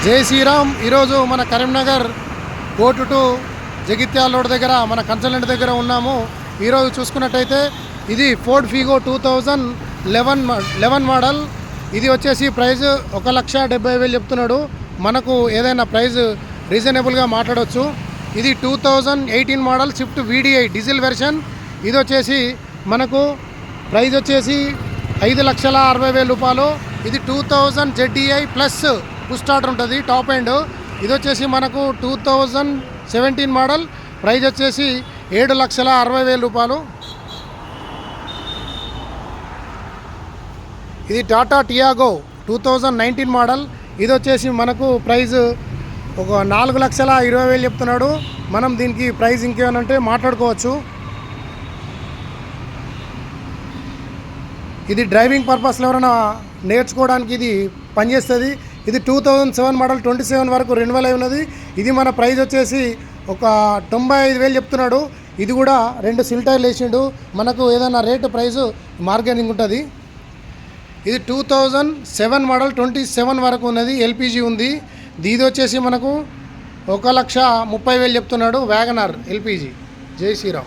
జై శ్రీరామ్. ఈరోజు మన Karimnagar court to Jagtial road దగ్గర మన కన్సల్టెంట్ దగ్గర ఉన్నాము. ఈరోజు చూసుకున్నట్టయితే ఇది ఫోర్డ్ ఫీగో 2011 మోడల్. ఇది వచ్చేసి ప్రైస్ 1,70,000 చెప్తున్నాడు. మనకు ఏదైనా ప్రైస్ రీజనబుల్గా మాట్లాడవచ్చు. ఇది 2018 model Swift VDI diesel version. ఇది వచ్చేసి మనకు ప్రైస్ వచ్చేసి 5,60,000 రూపాయలు. ఇది 2000 ZDI ప్లస్ పుష్ స్టార్టర్ ఉంటుంది, టాప్ ఎండ్. ఇది వచ్చేసి మనకు 2017 మోడల్. ప్రైస్ వచ్చేసి 7,60,000 రూపాయలు. ఇది టాటా టియాగో 2019 మోడల్. ఇది వచ్చేసి మనకు ప్రైస్ 4,20,000 చెప్తున్నాడు. మనం దీనికి ప్రైస్ ఇంకేమనంటే మాట్లాడుకోవచ్చు. ఇది డ్రైవింగ్ పర్పస్లో ఎవరైనా నేర్చుకోవడానికి ఇది పనిచేస్తుంది. ఇది 2007 మోడల్, 27 వరకు రెన్యువల్ అయి ఉన్నది. ఇది మన ప్రైస్ వచ్చేసి 95,000 చెప్తున్నాడు. ఇది కూడా 2 సిల్ టైర్లు వేసిండు. మనకు ఏదైనా రేటు ప్రైస్ మార్గెనింగ్ ఉంటుంది. ఇది 2007 మోడల్, 27 వరకు ఉన్నది, LPG ఉంది. ఇది వచ్చేసి మనకు 1,30,000 చెప్తున్నాడు, వ్యాగనార్ LPG. జై శ్రీరామ్.